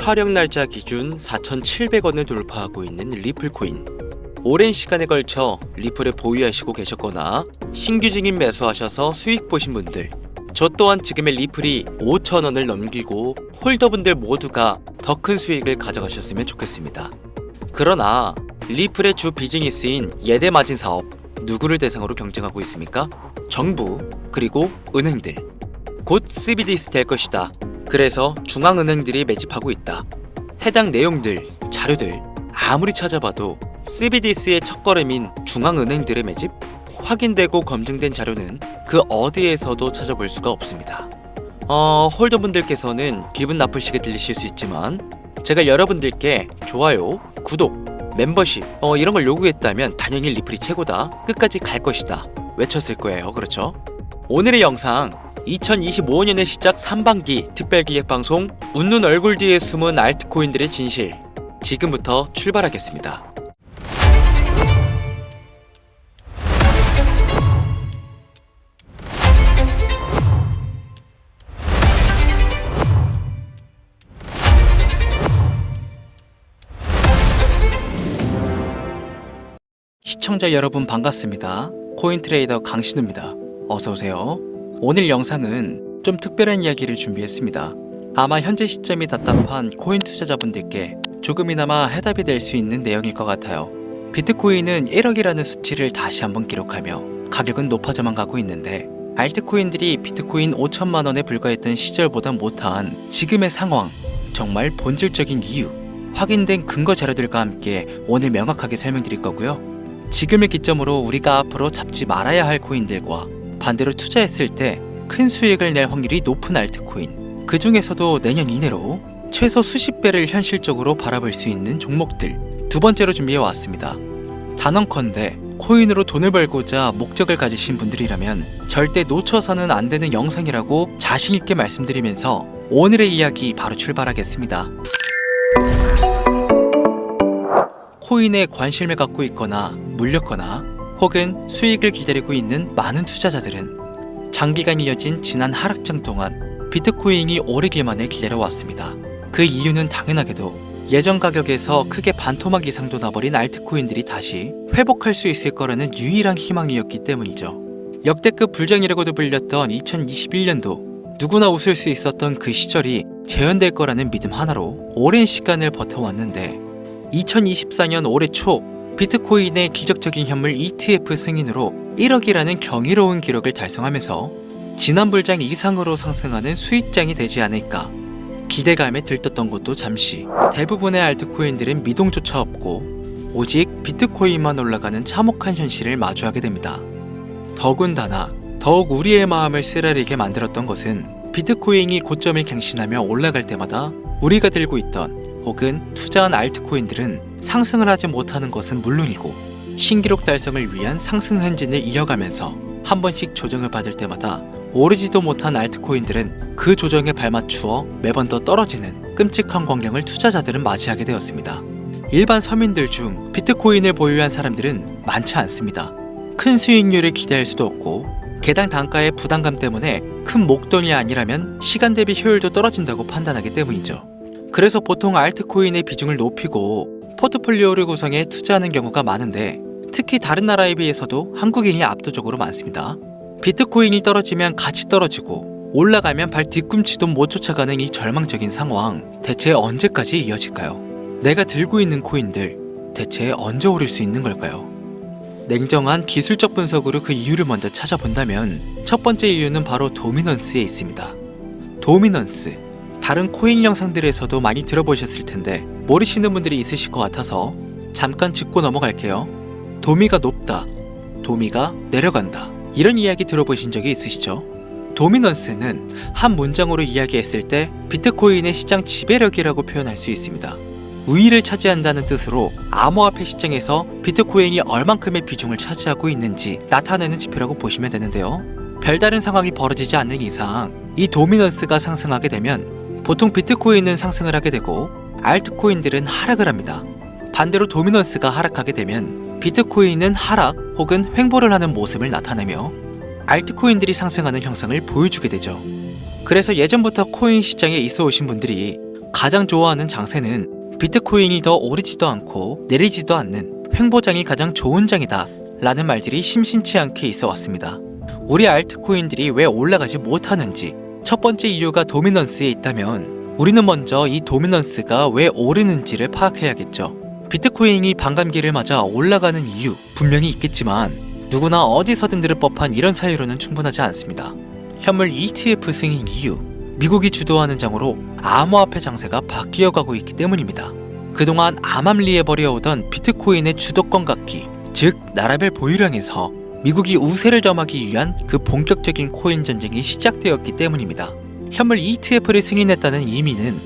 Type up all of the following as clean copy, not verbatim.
촬영 날짜 기준 4,700원을 돌파하고 있는 리플코인. 오랜 시간에 걸쳐 리플을 보유하시고 계셨거나 신규 증인 매수하셔서 수익 보신 분들, 저 또한 지금의 리플이 5,000원을 넘기고 홀더분들 모두가 더 큰 수익을 가져가셨으면 좋겠습니다. 그러나 리플의 주 비즈니스인 예대 마진 사업, 누구를 대상으로 경쟁하고 있습니까? 정부, 그리고 은행들. 곧 CBDC 될 것이다. 그래서 중앙은행들이 매집하고 있다. 해당 내용들, 자료들 아무리 찾아봐도 CBDC의 첫걸음인 중앙은행들의 매집, 확인되고 검증된 자료는 그 어디에서도 찾아볼 수가 없습니다. 홀더분들께서는 기분 나쁘시게 들리실 수 있지만 제가 여러분들께 좋아요, 구독, 멤버십 이런 걸 요구했다면 당연히 리플이 최고다, 끝까지 갈 것이다 외쳤을 거예요. 그렇죠? 오늘의 영상 2025년의 시작 3반기 특별기획방송 웃는 얼굴 뒤에 숨은 알트코인들의 진실, 지금부터 출발하겠습니다. 시청자 여러분 반갑습니다. 코인트레이더 강신우입니다. 어서오세요. 오늘 영상은 좀 특별한 이야기를 준비했습니다. 아마 현재 시점이 답답한 코인 투자자분들께 조금이나마 해답이 될 수 있는 내용일 것 같아요. 비트코인은 1억이라는 수치를 다시 한번 기록하며 가격은 높아져만 가고 있는데, 알트코인들이 비트코인 5천만 원에 불과했던 시절보다 못한 지금의 상황, 정말 본질적인 이유, 확인된 근거 자료들과 함께 오늘 명확하게 설명드릴 거고요. 지금을 기점으로 우리가 앞으로 잡지 말아야 할 코인들과 반대로 투자했을 때 큰 수익을 낼 확률이 높은 알트코인, 그 중에서도 내년 이내로 최소 수십 배를 현실적으로 바라볼 수 있는 종목들, 두 번째로 준비해 왔습니다. 단언컨대 코인으로 돈을 벌고자 목적을 가지신 분들이라면 절대 놓쳐서는 안 되는 영상이라고 자신있게 말씀드리면서 오늘의 이야기 바로 출발하겠습니다. 코인에 관심을 갖고 있거나 물렸거나 혹은 수익을 기다리고 있는 많은 투자자들은 장기간 이어진 지난 하락장 동안 비트코인이 오르기만을 기다려왔습니다. 그 이유는 당연하게도 예전 가격에서 크게 반토막 이상도 나버린 알트코인들이 다시 회복할 수 있을 거라는 유일한 희망이었기 때문이죠. 역대급 불장이라고도 불렸던 2021년도, 누구나 웃을 수 있었던 그 시절이 재현될 거라는 믿음 하나로 오랜 시간을 버텨왔는데, 2024년 올해 초 비트코인의 기적적인 현물 ETF 승인으로 1억이라는 경이로운 기록을 달성하면서 지난 불장 이상으로 상승하는 수익장이 되지 않을까 기대감에 들떴던 것도 잠시, 대부분의 알트코인들은 미동조차 없고 오직 비트코인만 올라가는 참혹한 현실을 마주하게 됩니다. 더군다나 더욱 우리의 마음을 쓰라리게 만들었던 것은 비트코인이 고점을 갱신하며 올라갈 때마다 우리가 들고 있던 혹은 투자한 알트코인들은 상승을 하지 못하는 것은 물론이고 신기록 달성을 위한 상승 행진을 이어가면서 한 번씩 조정을 받을 때마다 오르지도 못한 알트코인들은 그 조정에 발맞추어 매번 더 떨어지는 끔찍한 광경을 투자자들은 맞이하게 되었습니다. 일반 서민들 중 비트코인을 보유한 사람들은 많지 않습니다. 큰 수익률을 기대할 수도 없고 개당 단가의 부담감 때문에 큰 목돈이 아니라면 시간 대비 효율도 떨어진다고 판단하기 때문이죠. 그래서 보통 알트코인의 비중을 높이고 포트폴리오를 구성해 투자하는 경우가 많은데, 특히 다른 나라에 비해서도 한국인이 압도적으로 많습니다. 비트코인이 떨어지면 같이 떨어지고 올라가면 발 뒤꿈치도 못 쫓아가는 이 절망적인 상황, 대체 언제까지 이어질까요? 내가 들고 있는 코인들 대체 언제 오를 수 있는 걸까요? 냉정한 기술적 분석으로 그 이유를 먼저 찾아본다면 첫 번째 이유는 바로 도미넌스에 있습니다. 도미넌스, 다른 코인 영상들에서도 많이 들어보셨을 텐데 모르시는 분들이 있으실 것 같아서 잠깐 짚고 넘어갈게요. 도미가 높다, 도미가 내려간다, 이런 이야기 들어보신 적이 있으시죠? 도미넌스는 한 문장으로 이야기했을 때 비트코인의 시장 지배력이라고 표현할 수 있습니다. 우위를 차지한다는 뜻으로 암호화폐 시장에서 비트코인이 얼만큼의 비중을 차지하고 있는지 나타내는 지표라고 보시면 되는데요. 별다른 상황이 벌어지지 않는 이상 이 도미넌스가 상승하게 되면 보통 비트코인은 상승을 하게 되고 알트코인들은 하락을 합니다. 반대로 도미넌스가 하락하게 되면 비트코인은 하락 혹은 횡보를 하는 모습을 나타내며 알트코인들이 상승하는 형상을 보여주게 되죠. 그래서 예전부터 코인 시장에 있어 오신 분들이 가장 좋아하는 장세는 비트코인이 더 오르지도 않고 내리지도 않는 횡보장이 가장 좋은 장이다 라는 말들이 심심치 않게 있어 왔습니다. 우리 알트코인들이 왜 올라가지 못하는지 첫 번째 이유가 도미넌스에 있다면 우리는 먼저 이 도미넌스가 왜 오르는지를 파악해야겠죠. 비트코인이 반감기를 맞아 올라가는 이유 분명히 있겠지만 누구나 어디서든 들을 법한 이런 사유로는 충분하지 않습니다. 현물 ETF 승인 이유, 미국이 주도하는 장으로 암호화폐 장세가 바뀌어가고 있기 때문입니다. 그동안 암암리에 벌여오던 비트코인의 주도권 갖기, 즉 나라별 보유량에서 미국이 우세를 점하기 위한 그 본격적인 코인 전쟁이 시작되었기 때문입니다. 현물 ETF를 승인했다는 의미는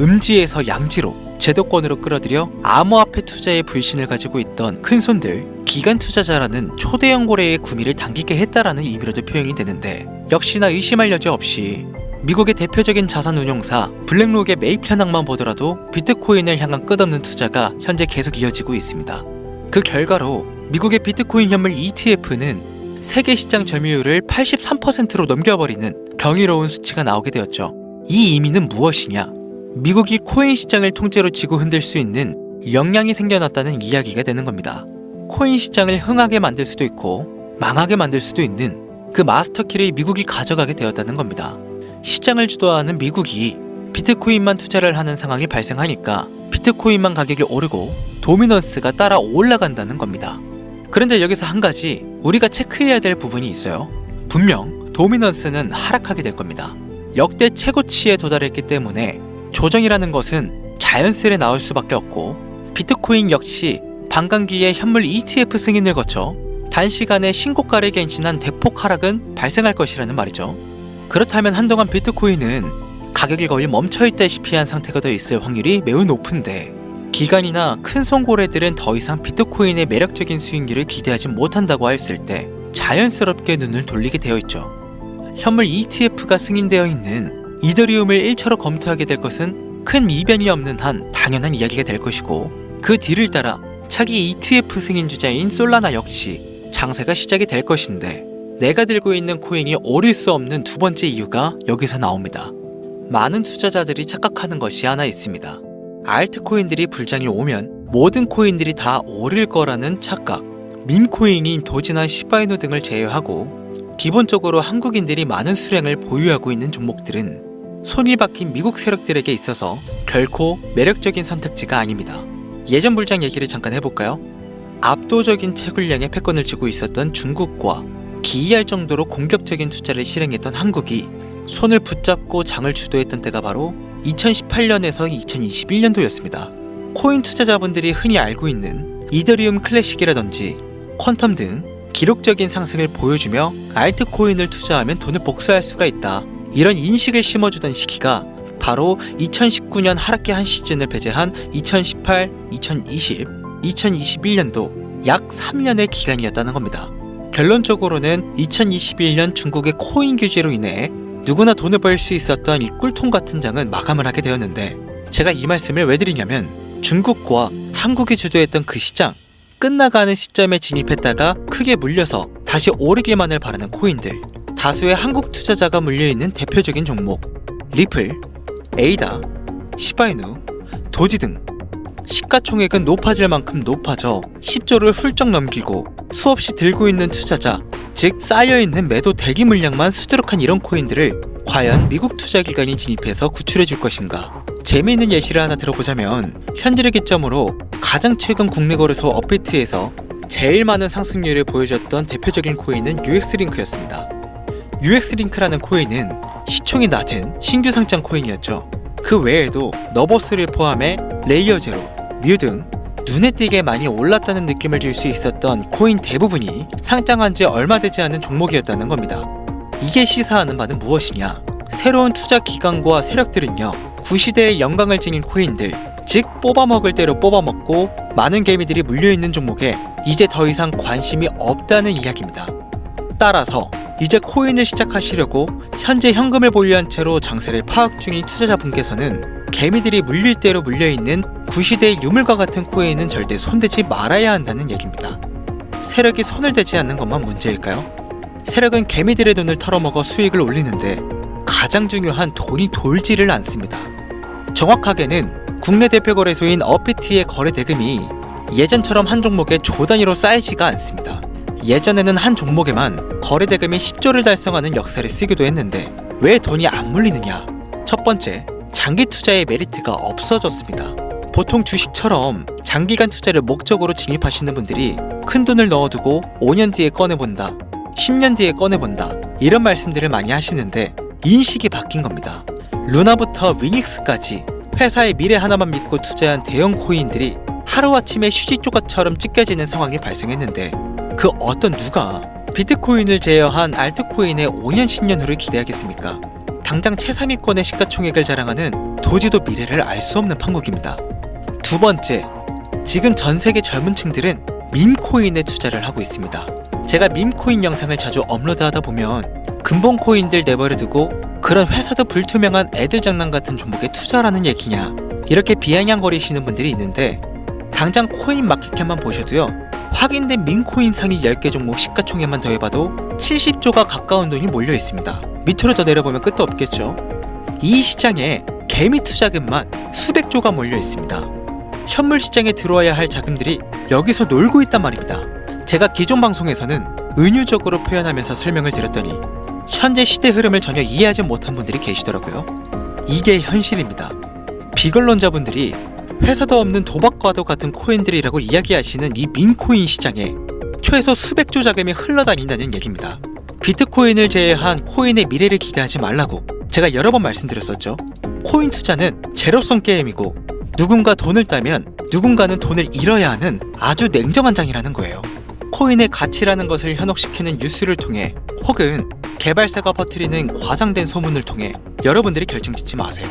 음지에서 양지로 제도권으로 끌어들여 암호화폐 투자의 불신을 가지고 있던 큰손들, 기관 투자자라는 초대형 고래의 구미를 당기게 했다라는 의미로도 표현이 되는데 역시나 의심할 여지 없이 미국의 대표적인 자산운용사 블랙록의 매입 현황만 보더라도 비트코인을 향한 끝없는 투자가 현재 계속 이어지고 있습니다. 그 결과로 미국의 비트코인 현물 ETF는 세계 시장 점유율을 83%로 넘겨버리는 경이로운 수치가 나오게 되었죠. 이 의미는 무엇이냐? 미국이 코인 시장을 통째로 쥐고 흔들 수 있는 역량이 생겨났다는 이야기가 되는 겁니다. 코인 시장을 흥하게 만들 수도 있고 망하게 만들 수도 있는 그 마스터키를 미국이 가져가게 되었다는 겁니다. 시장을 주도하는 미국이 비트코인만 투자를 하는 상황이 발생하니까 비트코인만 가격이 오르고 도미넌스가 따라 올라간다는 겁니다. 그런데 여기서 한 가지 우리가 체크해야 될 부분이 있어요. 분명 도미넌스는 하락하게 될 겁니다. 역대 최고치에 도달했기 때문에 조정이라는 것은 자연스레 나올 수밖에 없고 비트코인 역시 반감기에 현물 ETF 승인을 거쳐 단시간에 신고가를 갱신한 대폭 하락은 발생할 것이라는 말이죠. 그렇다면 한동안 비트코인은 가격이 거의 멈춰있다시피 한 상태가 더 있을 확률이 매우 높은데 기관이나 큰 손고래들은 더 이상 비트코인의 매력적인 수익률을 기대하지 못한다고 했을 때 자연스럽게 눈을 돌리게 되어 있죠. 현물 ETF가 승인되어 있는 이더리움을 1차로 검토하게 될 것은 큰 이변이 없는 한 당연한 이야기가 될 것이고 그 뒤를 따라 차기 ETF 승인 주자인 솔라나 역시 장세가 시작이 될 것인데 내가 들고 있는 코인이 오를 수 없는 두 번째 이유가 여기서 나옵니다. 많은 투자자들이 착각하는 것이 하나 있습니다. 알트코인들이 불장이 오면 모든 코인들이 다 오를 거라는 착각. 밈코인인 도지나 시바이누 등을 제외하고 기본적으로 한국인들이 많은 수량을 보유하고 있는 종목들은 손이 박힌 미국 세력들에게 있어서 결코 매력적인 선택지가 아닙니다. 예전 불장 얘기를 잠깐 해볼까요? 압도적인 채굴량의 패권을 쥐고 있었던 중국과 기이할 정도로 공격적인 투자를 실행했던 한국이 손을 붙잡고 장을 주도했던 때가 바로 2018년에서 2021년도였습니다. 코인 투자자분들이 흔히 알고 있는 이더리움 클래식이라든지 퀀텀 등 기록적인 상승을 보여주며 알트코인을 투자하면 돈을 복사할 수가 있다. 이런 인식을 심어주던 시기가 바로 2019년 하락기 한 시즌을 배제한 2018, 2020, 2021년도 약 3년의 기간이었다는 겁니다. 결론적으로는 2021년 중국의 코인 규제로 인해 누구나 돈을 벌 수 있었던 이 꿀통 같은 장은 마감을 하게 되었는데 제가 이 말씀을 왜 드리냐면 중국과 한국이 주도했던 그 시장 끝나가는 시점에 진입했다가 크게 물려서 다시 오르기만을 바라는 코인들 다수의 한국 투자자가 물려있는 대표적인 종목 리플, 에이다, 시바이누, 도지 등 시가총액은 높아질 만큼 높아져 10조를 훌쩍 넘기고 수없이 들고 있는 투자자 즉 쌓여있는 매도 대기 물량만 수두룩한 이런 코인들을 과연 미국 투자기관이 진입해서 구출해 줄 것인가. 재미있는 예시를 하나 들어보자면 현재를 기점으로 가장 최근 국내 거래소 업비트에서 제일 많은 상승률을 보여줬던 대표적인 코인은 UX링크였습니다. UX링크라는 코인은 시총이 낮은 신규 상장 코인이었죠. 그 외에도 너버스를 포함해 레이어 제로, 뮤 등 눈에 띄게 많이 올랐다는 느낌을 줄 수 있었던 코인 대부분이 상장한 지 얼마 되지 않은 종목이었다는 겁니다. 이게 시사하는 바는 무엇이냐? 새로운 투자 기관과 세력들은요, 구시대의 영광을 지닌 코인들, 즉 뽑아먹을 대로 뽑아먹고 많은 개미들이 물려있는 종목에 이제 더 이상 관심이 없다는 이야기입니다. 따라서 이제 코인을 시작하시려고 현재 현금을 보유한 채로 장세를 파악 중인 투자자분께서는 개미들이 물릴 대로 물려있는 구시대의 유물과 같은 코인은 절대 손대지 말아야 한다는 얘기입니다. 세력이 손을 대지 않는 것만 문제일까요? 세력은 개미들의 돈을 털어먹어 수익을 올리는데 가장 중요한 돈이 돌지를 않습니다. 정확하게는 국내 대표 거래소인 업비트의 거래 대금이 예전처럼 한 종목에 조 단위로 쌓이지가 않습니다. 예전에는 한 종목에만 거래 대금이 10조를 달성하는 역사를 쓰기도 했는데 왜 돈이 안 물리느냐? 첫 번째, 장기 투자의 메리트가 없어졌습니다. 보통 주식처럼 장기간 투자를 목적으로 진입하시는 분들이 큰 돈을 넣어두고 5년 뒤에 꺼내본다, 10년 뒤에 꺼내본다 이런 말씀들을 많이 하시는데 인식이 바뀐 겁니다. 루나부터 위닉스까지 회사의 미래 하나만 믿고 투자한 대형 코인들이 하루아침에 휴지조각처럼 찢겨지는 상황이 발생했는데 그 어떤 누가 비트코인을 제외한 알트코인의 5년 10년 후를 기대하겠습니까? 당장 최상위권의 시가총액을 자랑하는 도지도 미래를 알 수 없는 판국입니다. 두 번째, 지금 전 세계 젊은 층들은 밈코인에 투자를 하고 있습니다. 제가 밈코인 영상을 자주 업로드하다 보면 근본 코인들 내버려 두고 그런 회사도 불투명한 애들 장난 같은 종목에 투자라는 얘기냐 이렇게 비아냥거리시는 분들이 있는데 당장 코인 마켓캡만 보셔도요 확인된 밈코인 상위 10개 종목 시가총액만 더해봐도 70조가 가까운 돈이 몰려 있습니다. 밑으로 더 내려보면 끝도 없겠죠. 이 시장에 개미 투자금만 수백조가 몰려 있습니다. 현물 시장에 들어와야 할 자금들이 여기서 놀고 있단 말입니다. 제가 기존 방송에서는 은유적으로 표현하면서 설명을 드렸더니 현재 시대 흐름을 전혀 이해하지 못한 분들이 계시더라고요. 이게 현실입니다. 비걸론자분들이 회사도 없는 도박과도 같은 코인들이라고 이야기하시는 이 밈코인 시장에 최소 수백조 자금이 흘러다닌다는 얘기입니다. 비트코인을 제외한 코인의 미래를 기대하지 말라고 제가 여러 번 말씀드렸었죠. 코인 투자는 제로성 게임이고 누군가 돈을 따면 누군가는 돈을 잃어야 하는 아주 냉정한 장이라는 거예요. 코인의 가치라는 것을 현혹시키는 뉴스를 통해 혹은 개발사가 퍼뜨리는 과장된 소문을 통해 여러분들이 결정짓지 마세요.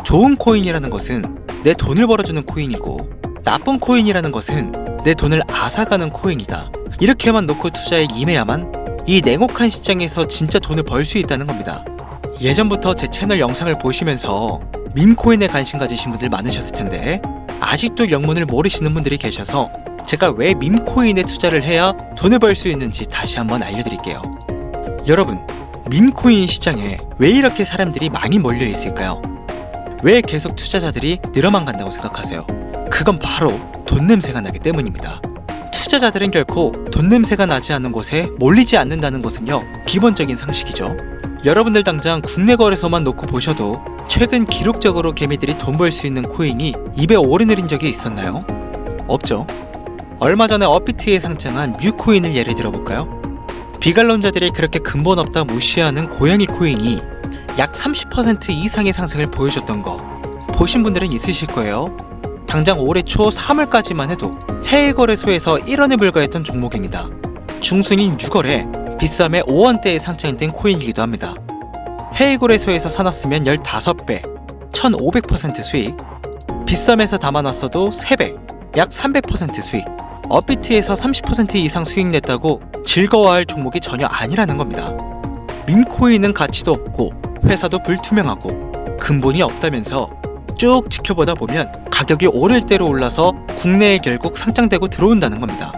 좋은 코인이라는 것은 내 돈을 벌어주는 코인이고 나쁜 코인이라는 것은 내 돈을 앗아가는 코인이다. 이렇게만 놓고 투자에 임해야만 이 냉혹한 시장에서 진짜 돈을 벌 수 있다는 겁니다. 예전부터 제 채널 영상을 보시면서 밈코인에 관심 가지신 분들 많으셨을 텐데 아직도 영문을 모르시는 분들이 계셔서 제가 왜 밈코인에 투자를 해야 돈을 벌 수 있는지 다시 한번 알려드릴게요. 여러분, 밈코인 시장에 왜 이렇게 사람들이 많이 몰려 있을까요? 왜 계속 투자자들이 늘어만 간다고 생각하세요? 그건 바로 돈 냄새가 나기 때문입니다. 투자자들은 결코 돈 냄새가 나지 않는 곳에 몰리지 않는다는 것은요 기본적인 상식이죠. 여러분들 당장 국내 거래소만 놓고 보셔도 최근 기록적으로 개미들이 돈 벌 수 있는 코인이 입에 오르내린 적이 있었나요? 없죠. 얼마 전에 업비트에 상장한 뮤코인을 예를 들어볼까요? 비관론자들이 그렇게 근본 없다 무시하는 고양이 코인이 약 30% 이상의 상승을 보여줬던 거 보신 분들은 있으실 거예요. 당장 올해 초 3월까지만 해도 해외 거래소에서 1원에 불과했던 종목입니다. 중순인 6월에 비싸움에 5원대에 상장된 코인이기도 합니다. 해외 거래소에서 사놨으면 15배, 1500% 수익, 비싸움에서 담아놨어도 3배, 약 300% 수익, 업비트에서 30% 이상 수익 냈다고 즐거워할 종목이 전혀 아니라는 겁니다. 밈코인은 가치도 없고 회사도 불투명하고 근본이 없다면서 쭉 지켜보다 보면 가격이 오를 대로 올라서 국내에 결국 상장되고 들어온다는 겁니다.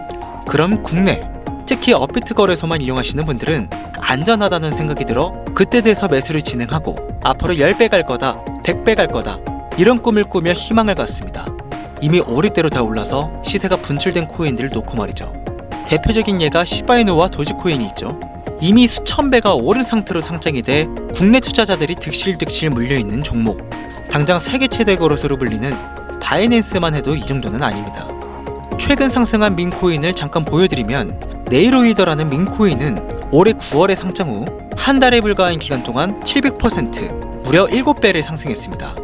그럼 국내, 특히 업비트 거래소만 이용하시는 분들은 안전하다는 생각이 들어 그때 돼서 매수를 진행하고 앞으로 10배 갈 거다, 100배 갈 거다 이런 꿈을 꾸며 희망을 갖습니다. 이미 오를 대로 다 올라서 시세가 분출된 코인들을 놓고 말이죠. 대표적인 예가 시바이누와 도지코인이 있죠. 이미 수천 배가 오른 상태로 상장이 돼 국내 투자자들이 득실득실 물려있는 종목. 당장 세계 최대 거래소로 불리는 바이낸스만 해도 이 정도는 아닙니다. 최근 상승한 밈코인을 잠깐 보여드리면 네이로이더라는 밈코인은 올해 9월에 상장 후 한 달에 불과한 기간 동안 700% 무려 7배를 상승했습니다.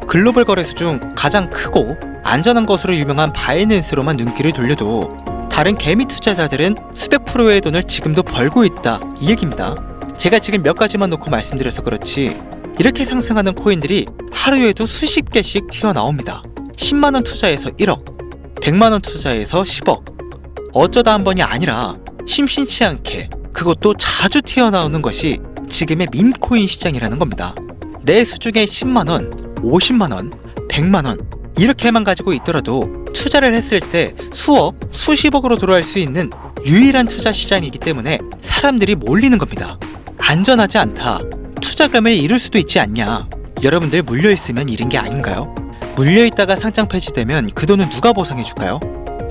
글로벌 거래소 중 가장 크고 안전한 것으로 유명한 바이낸스로만 눈길을 돌려도 다른 개미 투자자들은 수백 프로의 돈을 지금도 벌고 있다 이 얘기입니다. 제가 지금 몇 가지만 놓고 말씀드려서 그렇지 이렇게 상승하는 코인들이 하루에도 수십 개씩 튀어나옵니다. 10만원 투자해서 1억, 100만원 투자해서 10억. 어쩌다 한 번이 아니라 심심치 않게 그것도 자주 튀어나오는 것이 지금의 밈코인 시장이라는 겁니다. 내 수중에 10만원, 50만원, 100만원 이렇게만 가지고 있더라도 투자를 했을 때 수억, 수십억으로 돌아올 수 있는 유일한 투자 시장이기 때문에 사람들이 몰리는 겁니다. 안전하지 않다. 투자금을 잃을 수도 있지 않냐. 여러분들 물려있으면 잃은 게 아닌가요? 물려있다가 상장 폐지되면 그 돈은 누가 보상해줄까요?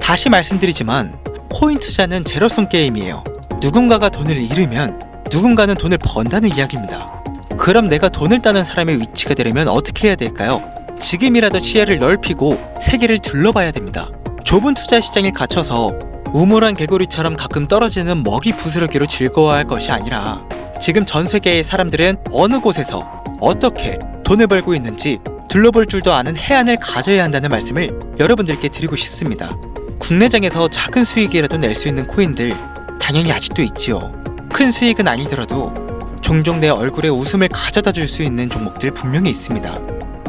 다시 말씀드리지만 코인 투자는 제로섬 게임이에요. 누군가가 돈을 잃으면 누군가는 돈을 번다는 이야기입니다. 그럼 내가 돈을 따는 사람의 위치가 되려면 어떻게 해야 될까요? 지금이라도 시야를 넓히고 세계를 둘러봐야 됩니다. 좁은 투자 시장에 갇혀서 우물한 개구리처럼 가끔 떨어지는 먹이 부스러기로 즐거워할 것이 아니라 지금 전 세계의 사람들은 어느 곳에서 어떻게 돈을 벌고 있는지 둘러볼 줄도 아는 해안을 가져야 한다는 말씀을 여러분들께 드리고 싶습니다. 국내장에서 작은 수익이라도 낼 수 있는 코인들 당연히 아직도 있지요. 큰 수익은 아니더라도 종종 내 얼굴에 웃음을 가져다 줄 수 있는 종목들 분명히 있습니다.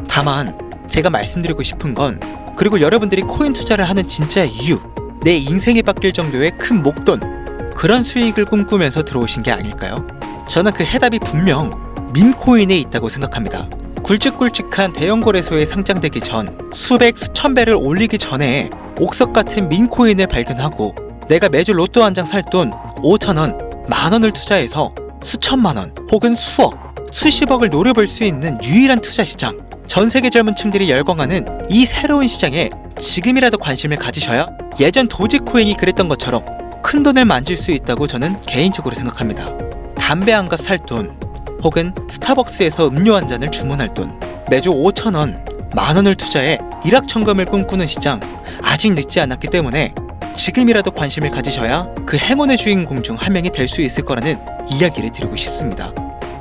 다만 제가 말씀드리고 싶은 건, 그리고 여러분들이 코인 투자를 하는 진짜 이유, 내 인생이 바뀔 정도의 큰 목돈, 그런 수익을 꿈꾸면서 들어오신 게 아닐까요? 저는 그 해답이 분명 밈코인에 있다고 생각합니다. 굵직굵직한 대형 거래소에 상장되기 전 수백 수천 배를 올리기 전에 옥석 같은 밈코인을 발견하고 내가 매주 로또 한 장 살 돈 5,000원, 만원을 투자해서 수천만 원 혹은 수억, 수십억을 노려볼 수 있는 유일한 투자 시장, 전 세계 젊은 층들이 열광하는 이 새로운 시장에 지금이라도 관심을 가지셔야 예전 도지코인이 그랬던 것처럼 큰 돈을 만질 수 있다고 저는 개인적으로 생각합니다. 담배 한 갑 살 돈, 혹은 스타벅스에서 음료 한 잔을 주문할 돈, 매주 5,000원, 만원을 투자해 일확천금을 꿈꾸는 시장, 아직 늦지 않았기 때문에 지금이라도 관심을 가지셔야 그 행운의 주인공 중 한 명이 될 수 있을 거라는 이야기를 드리고 싶습니다.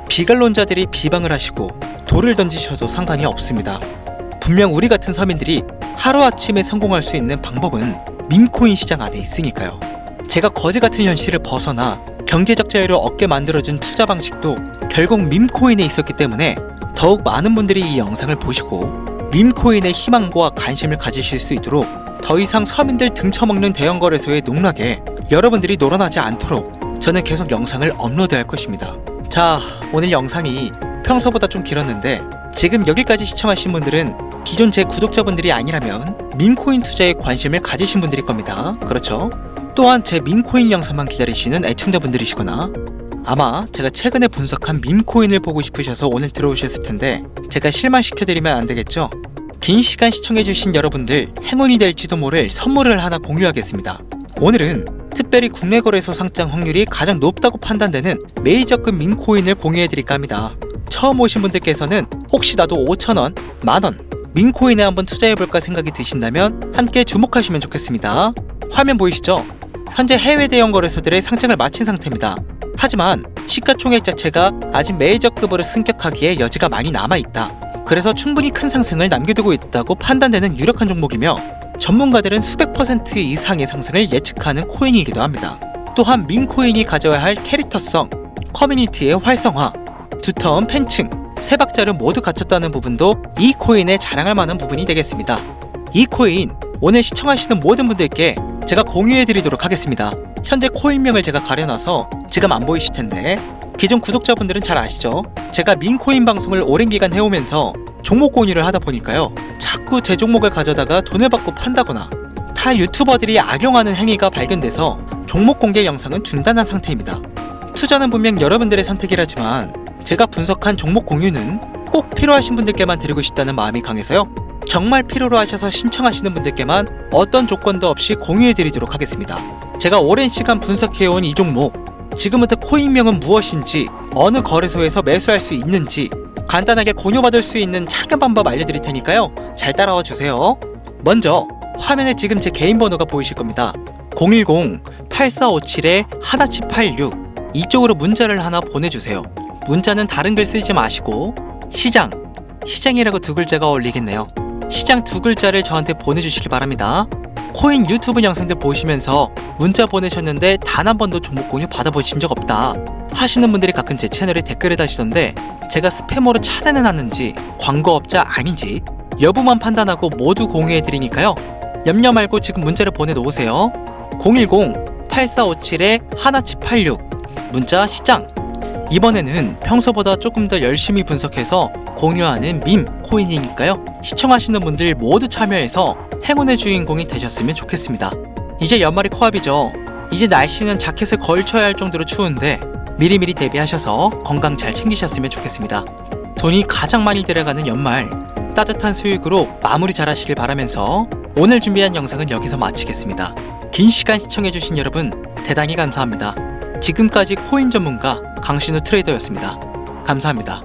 비관론자들이 비방을 하시고 돌을 던지셔도 상관이 없습니다. 분명 우리 같은 서민들이 하루아침에 성공할 수 있는 방법은 밈코인 시장 안에 있으니까요. 제가 거지 같은 현실을 벗어나 경제적 자유를 얻게 만들어준 투자 방식도 결국 밈코인에 있었기 때문에 더욱 많은 분들이 이 영상을 보시고 밈코인의 희망과 관심을 가지실 수 있도록 더 이상 서민들 등쳐먹는 대형 거래소의 농락에 여러분들이 놀아나지 않도록 저는 계속 영상을 업로드할 것입니다. 자, 오늘 영상이 평소보다 좀 길었는데 지금 여기까지 시청하신 분들은 기존 제 구독자분들이 아니라면 밈코인 투자에 관심을 가지신 분들일 겁니다. 그렇죠? 또한 제 밈코인 영상만 기다리시는 애청자분들이시거나 아마 제가 최근에 분석한 밈코인을 보고 싶으셔서 오늘 들어오셨을 텐데 제가 실망시켜드리면 안 되겠죠? 긴 시간 시청해주신 여러분들 행운이 될지도 모를 선물을 하나 공유하겠습니다. 오늘은 특별히 국내 거래소 상장 확률이 가장 높다고 판단되는 메이저급 밈코인을 공유해드릴까 합니다. 처음 오신 분들께서는 혹시 나도 5,000원, 만원 밈코인에 한번 투자해볼까 생각이 드신다면 함께 주목하시면 좋겠습니다. 화면 보이시죠? 현재 해외 대형 거래소들의 상장을 마친 상태입니다. 하지만 시가총액 자체가 아직 메이저급으로 승격하기에 여지가 많이 남아있다. 그래서 충분히 큰 상승을 남겨두고 있다고 판단되는 유력한 종목이며 전문가들은 수백 % 이상의 상승을 예측하는 코인이기도 합니다. 또한 밈코인이 가져야 할 캐릭터성, 커뮤니티의 활성화, 두터운 팬층, 세 박자를 모두 갖췄다는 부분도 이 코인에 자랑할 만한 부분이 되겠습니다. 이 코인 오늘 시청하시는 모든 분들께 제가 공유해드리도록 하겠습니다. 현재 코인명을 제가 가려놔서 지금 안 보이실 텐데 기존 구독자분들은 잘 아시죠? 제가 밈코인 방송을 오랜 기간 해오면서 종목 공유를 하다 보니까요, 자꾸 제 종목을 가져다가 돈을 받고 판다거나 타 유튜버들이 악용하는 행위가 발견돼서 종목 공개 영상은 중단한 상태입니다. 투자는 분명 여러분들의 선택이라지만 제가 분석한 종목 공유는 꼭 필요하신 분들께만 드리고 싶다는 마음이 강해서요, 정말 필요로 하셔서 신청하시는 분들께만 어떤 조건도 없이 공유해드리도록 하겠습니다. 제가 오랜 시간 분석해온 이 종목, 지금부터 코인명은 무엇인지, 어느 거래소에서 매수할 수 있는지 간단하게 공유받을 수 있는 참여 방법 알려드릴 테니까요, 잘 따라와 주세요. 먼저 화면에 지금 제 개인 번호가 보이실 겁니다. 010-8457-1786 이쪽으로 문자를 하나 보내주세요. 문자는 다른 글 쓰지 마시고 시장이라고 두 글자가 어울리겠네요. 시장 두 글자를 저한테 보내주시기 바랍니다. 코인 유튜브 영상들 보시면서 문자 보내셨는데 단 한 번도 종목 공유 받아보신 적 없다 하시는 분들이 가끔 제 채널에 댓글을 다시던데, 제가 스패머로 차단해놨는지 광고업자 아닌지 여부만 판단하고 모두 공유해드리니까요, 염려 말고 지금 문자를 보내놓으세요. 010-8457-1786 문자 시장. 이번에는 평소보다 조금 더 열심히 분석해서 공유하는 밈 코인이니까요, 시청하시는 분들 모두 참여해서 행운의 주인공이 되셨으면 좋겠습니다. 이제 연말이 코앞이죠. 이제 날씨는 자켓을 걸쳐야 할 정도로 추운데 미리미리 대비하셔서 건강 잘 챙기셨으면 좋겠습니다. 돈이 가장 많이 들어가는 연말, 따뜻한 수익으로 마무리 잘하시길 바라면서 오늘 준비한 영상은 여기서 마치겠습니다. 긴 시간 시청해주신 여러분 대단히 감사합니다. 지금까지 코인 전문가 강신우 트레이더였습니다. 감사합니다.